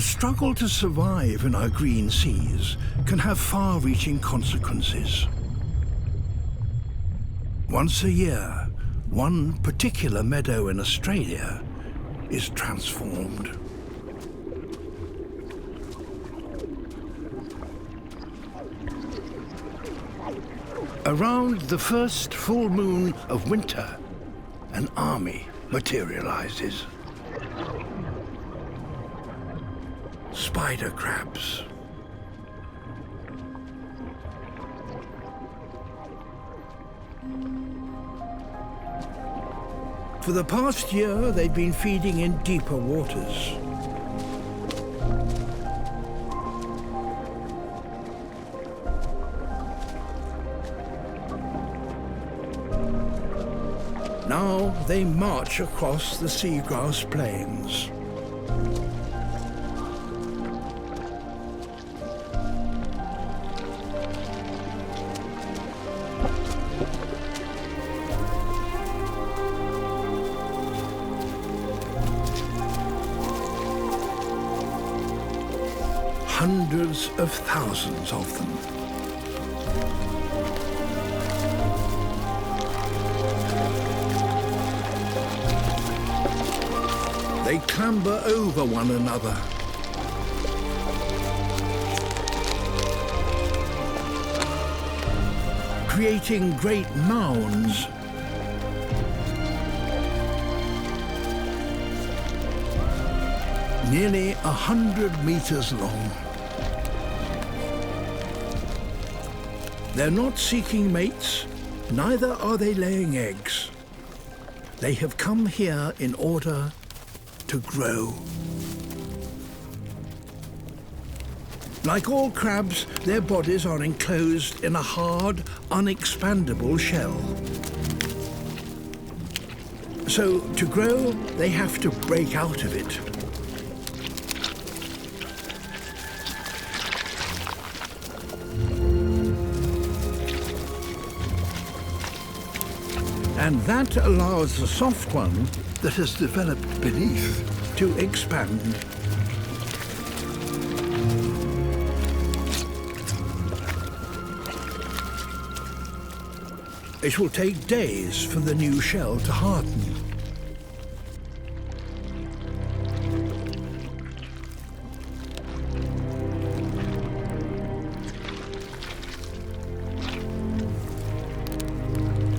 The struggle to survive in our green seas can have far-reaching consequences. Once a year, one particular meadow in Australia is transformed. Around the first full moon of winter, an army materializes. Spider crabs. For the past year, they've been feeding in deeper waters. Now they march across the seagrass plains. Hundreds of thousands of them. They clamber over one another. Creating great mounds. Nearly 100 meters long. They're not seeking mates, neither are they laying eggs. They have come here in order to grow. Like all crabs, their bodies are enclosed in a hard, unexpandable shell. So to grow, they have to break out of it. And that allows the soft one that has developed beneath to expand. It will take days for the new shell to harden.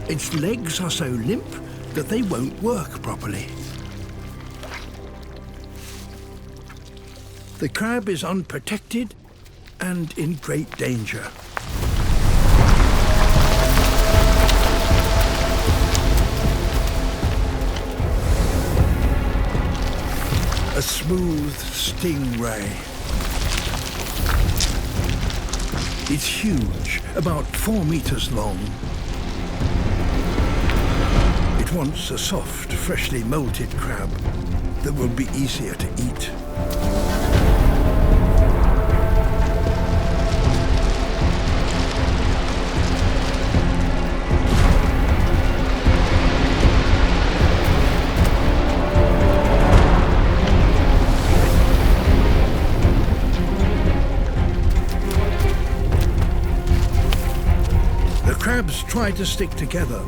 Its legs are so limp that they won't work properly. The crab is unprotected and in great danger. A smooth stingray. It's huge, about 4 meters long. It wants a soft, freshly molted crab that will be easier to eat. The crabs try to stick together.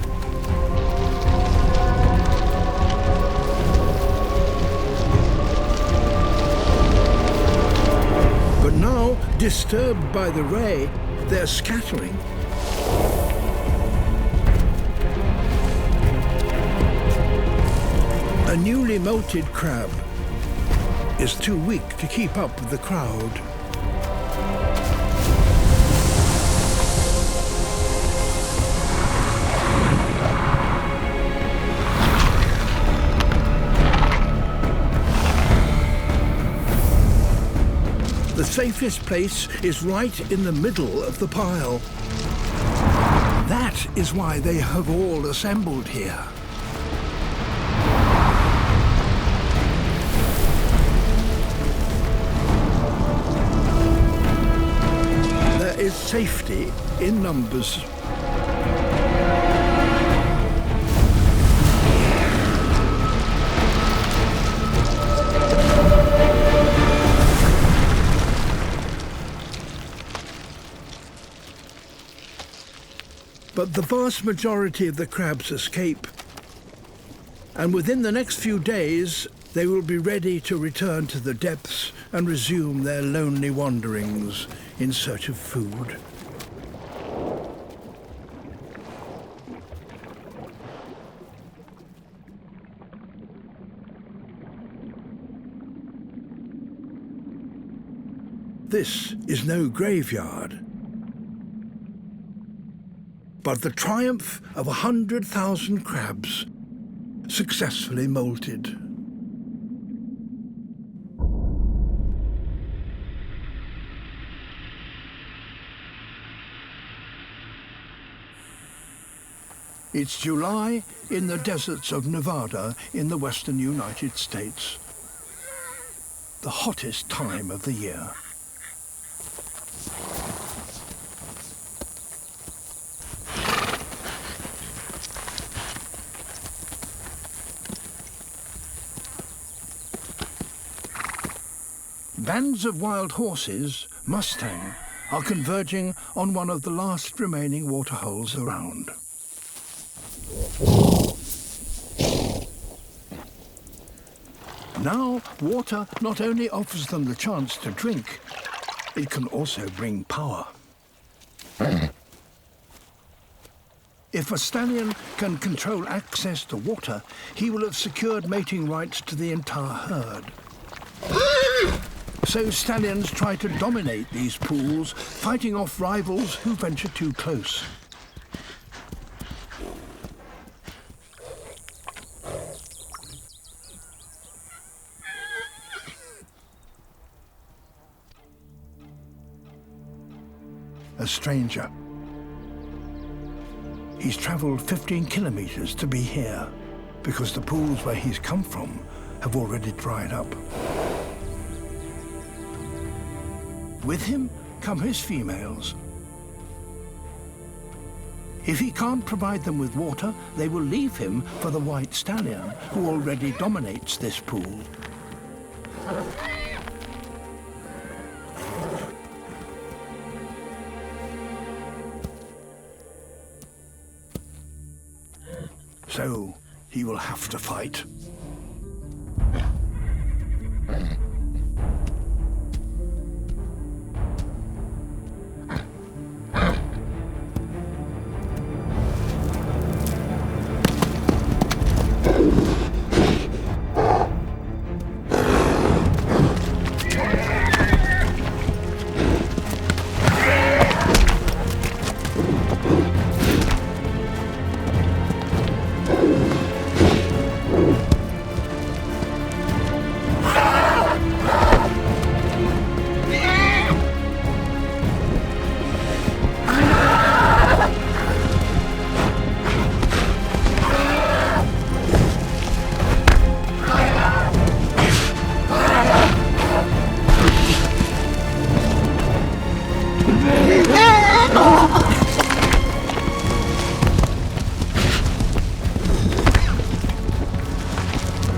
But now, disturbed by the ray, they're scattering. A newly molted crab is too weak to keep up with the crowd. The safest place is right in the middle of the pile. That is why they have all assembled here. There is safety in numbers. But the vast majority of the crabs escape, and within the next few days they will be ready to return to the depths and resume their lonely wanderings in search of food. This is no graveyard, but the triumph of 100,000 crabs successfully molted. It's July in the deserts of Nevada in the western United States, the hottest time of the year. Bands of wild horses, Mustang, are converging on one of the last remaining waterholes around. Now, water not only offers them the chance to drink, it can also bring power. If a stallion can control access to water, he will have secured mating rights to the entire herd. So stallions try to dominate these pools, fighting off rivals who venture too close. A stranger. He's travelled 15 kilometres to be here, because the pools where he's come from have already dried up. With him come his females. If he can't provide them with water, they will leave him for the white stallion, who already dominates this pool. So he will have to fight.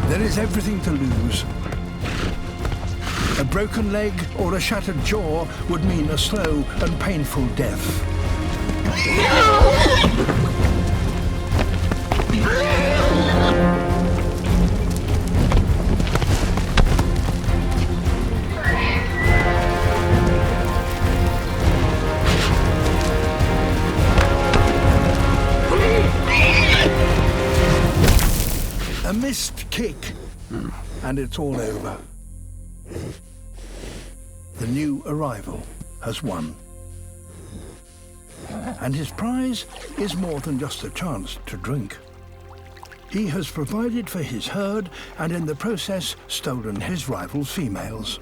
There is everything to lose. A broken leg or a shattered jaw would mean a slow and painful death. A missed kick, and it's all over. The new arrival has won. And his prize is more than just a chance to drink. He has provided for his herd and in the process stolen his rival's females.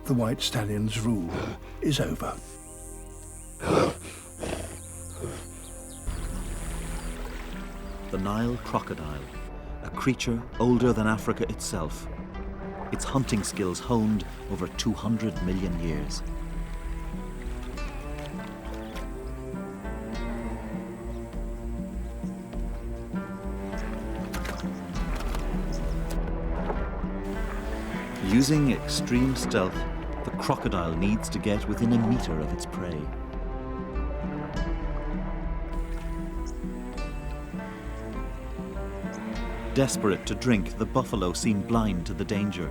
The white stallion's rule is over. The Nile crocodile, a creature older than Africa itself. Its hunting skills honed over 200 million years. Using extreme stealth, the crocodile needs to get within a meter of its prey. Desperate to drink, the buffalo seem blind to the danger.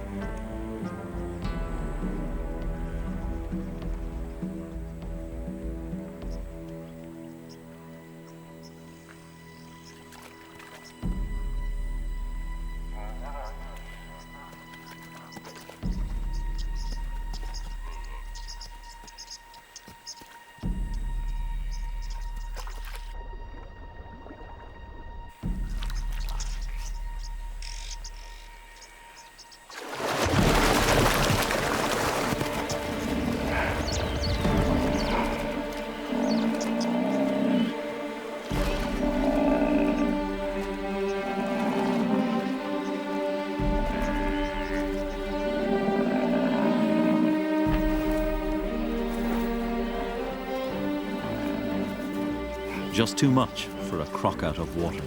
Just too much for a croc out of water.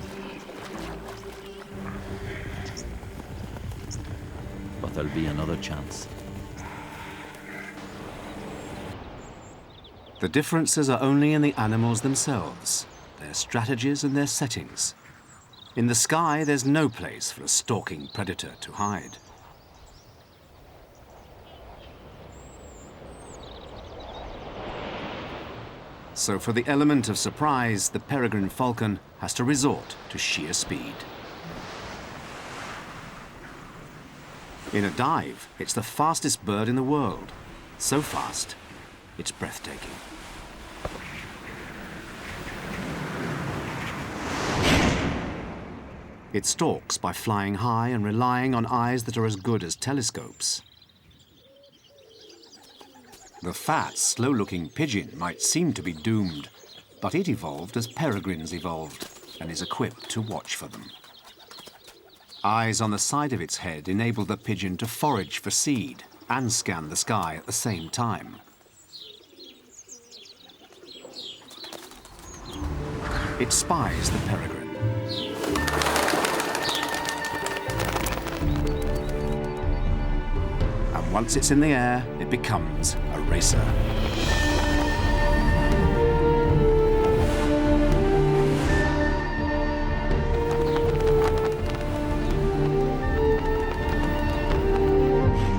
But there'll be another chance. The differences are only in the animals themselves, their strategies and their settings. In the sky, there's no place for a stalking predator to hide. So for the element of surprise, the peregrine falcon has to resort to sheer speed. In a dive, it's the fastest bird in the world. So fast, it's breathtaking. It stalks by flying high and relying on eyes that are as good as telescopes. The fat, slow-looking pigeon might seem to be doomed, but it evolved as peregrines evolved and is equipped to watch for them. Eyes on the side of its head enable the pigeon to forage for seed and scan the sky at the same time. It spies the peregrine. And once it's in the air, it becomes a racer.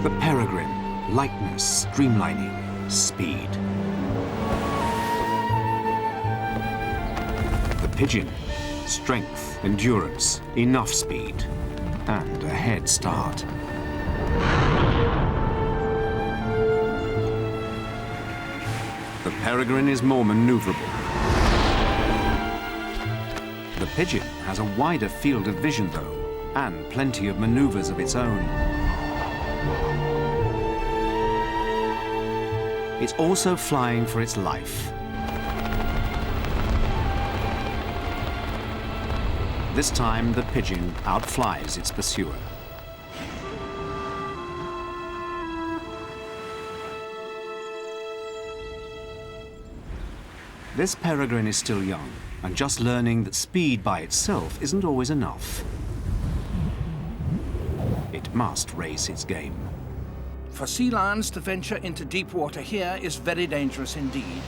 The peregrine, lightness, streamlining, speed. The pigeon, strength, endurance, enough speed, and a head start. The peregrine is more maneuverable. The pigeon has a wider field of vision, though, and plenty of maneuvers of its own. It's also flying for its life. This time, the pigeon outflies its pursuer. This peregrine is still young, and just learning that speed by itself isn't always enough. It must raise its game. For sea lions to venture into deep water here is very dangerous indeed.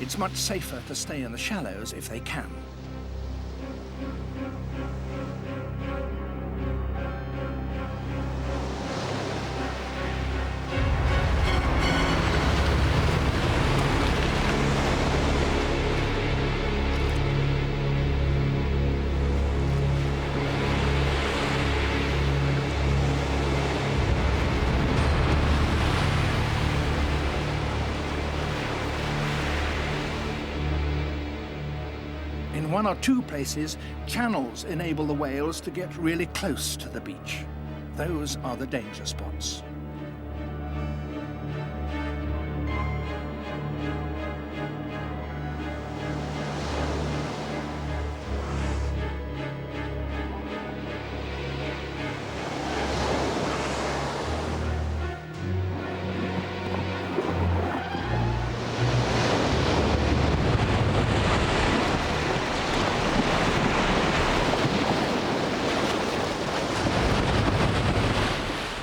It's much safer to stay in the shallows if they can. In one or two places, channels enable the whales to get really close to the beach. Those are the danger spots.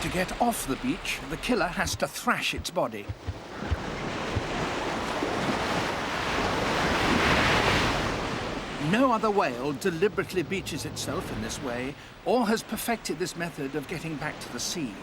To get off the beach, the killer has to thrash its body. No other whale deliberately beaches itself in this way or has perfected this method of getting back to the sea.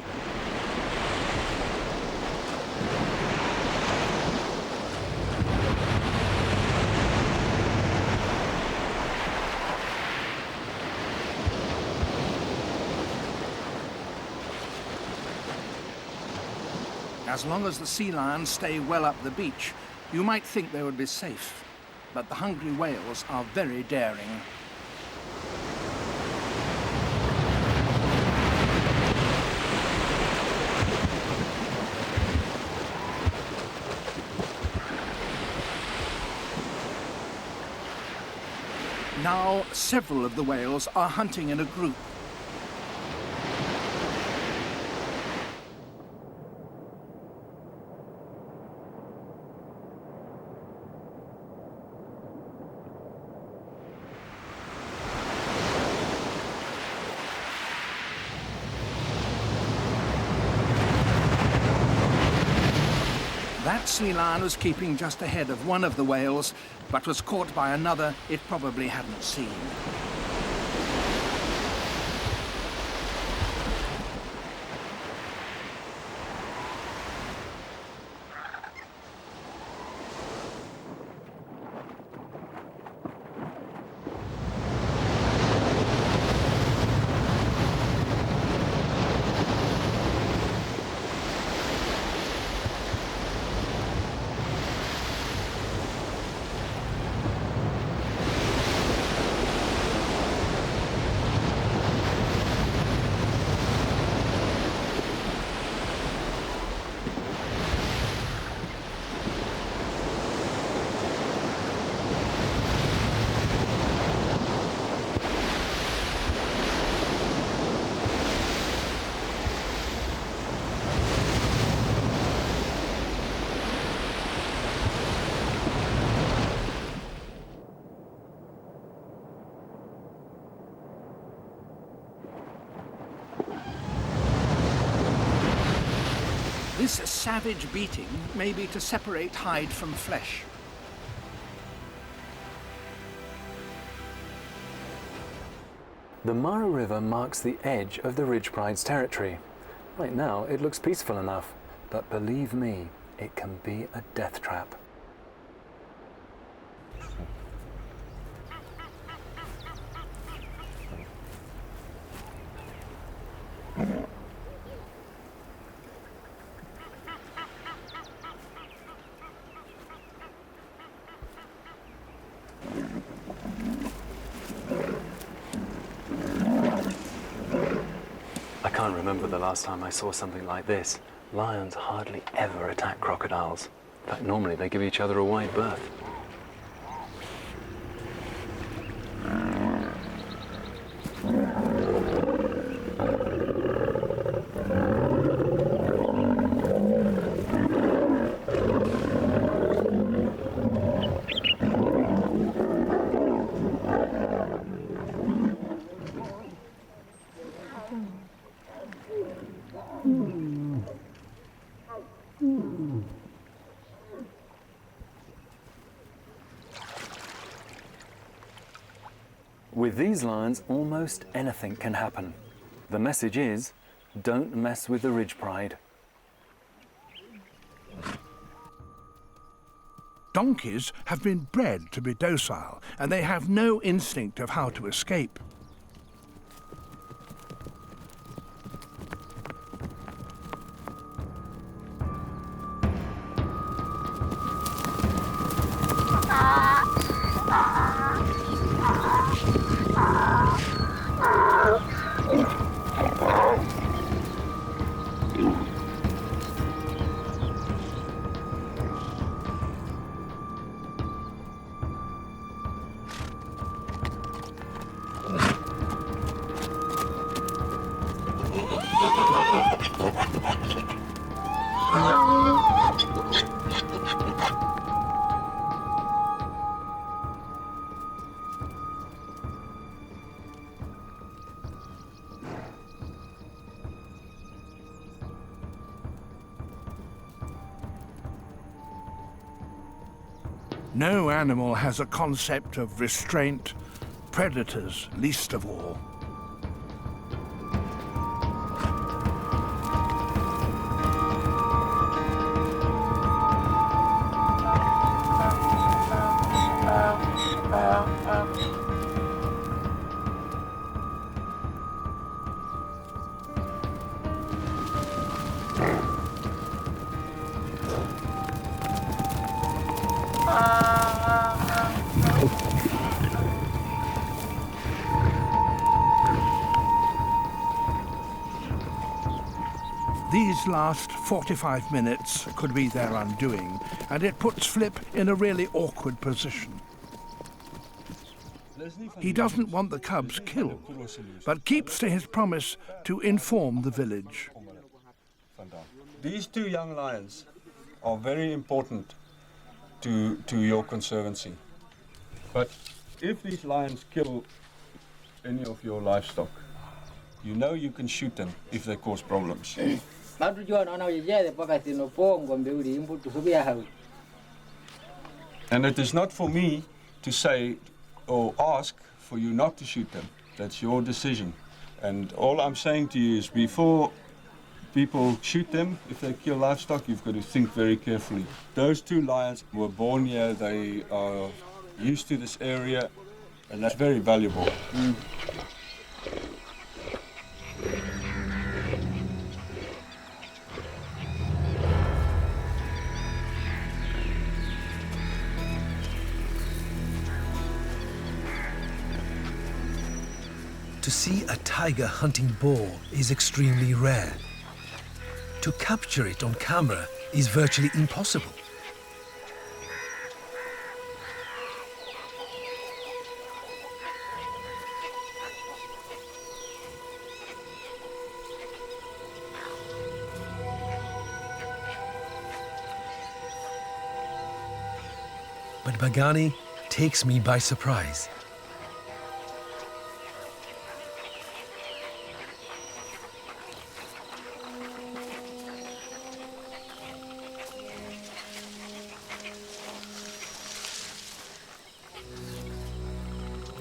As long as the sea lions stay well up the beach, you might think they would be safe. But the hungry whales are very daring. Now, several of the whales are hunting in a group. That sea lion was keeping just ahead of one of the whales, but was caught by another it probably hadn't seen. This savage beating may be to separate hide from flesh. The Mara River marks the edge of the Ridge Pride's territory. Right now, it looks peaceful enough, but believe me, it can be a death trap. I can't remember the last time I saw something like this. Lions hardly ever attack crocodiles. In fact, normally they give each other a wide berth. With these lions, almost anything can happen. The message is, don't mess with the Ridge Pride. Donkeys have been bred to be docile, and they have no instinct of how to escape. No animal has a concept of restraint, predators least of all. These last 45 minutes could be their undoing, and it puts Flip in a really awkward position. He doesn't want the cubs killed, but keeps to his promise to inform the village. These 2 young lions are very important to your conservancy. But if these lions kill any of your livestock, you know you can shoot them if they cause problems. And it is not for me to say or ask for you not to shoot them. That's your decision. And all I'm saying to you is before people shoot them, if they kill livestock, you've got to think very carefully. Those 2 lions were born here, they are used to this area, and that's very valuable. To see a tiger hunting boar is extremely rare. To capture it on camera is virtually impossible. But Bagani takes me by surprise.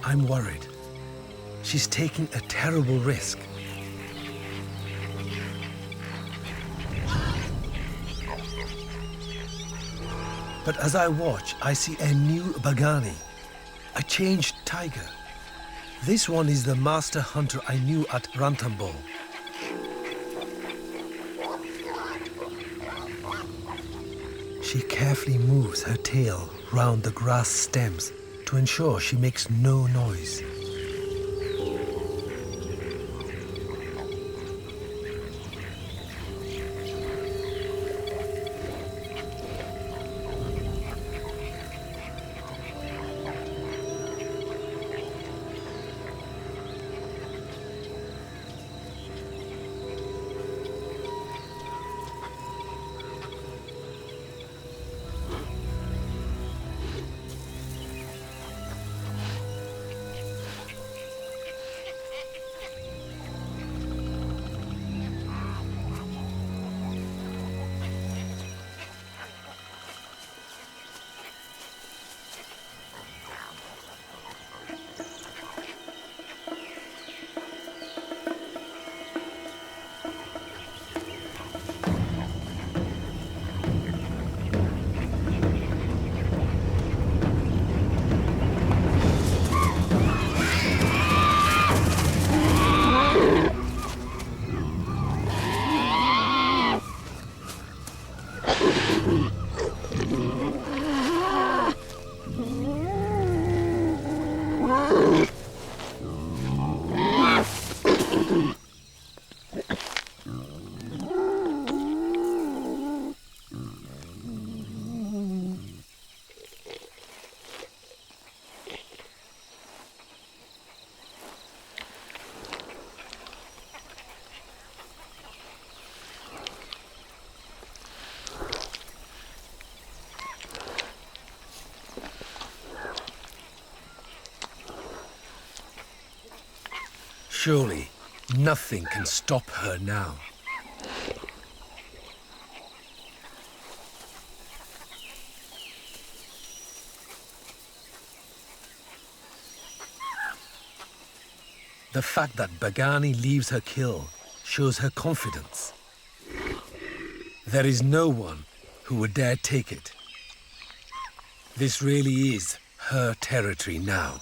I'm worried. She's taking a terrible risk. But as I watch, I see a new Bagani, a changed tiger. This one is the master hunter I knew at Ranthambore. She carefully moves her tail round the grass stems to ensure she makes no noise. Surely, nothing can stop her now. The fact that Bagani leaves her kill shows her confidence. There is no one who would dare take it. This really is her territory now.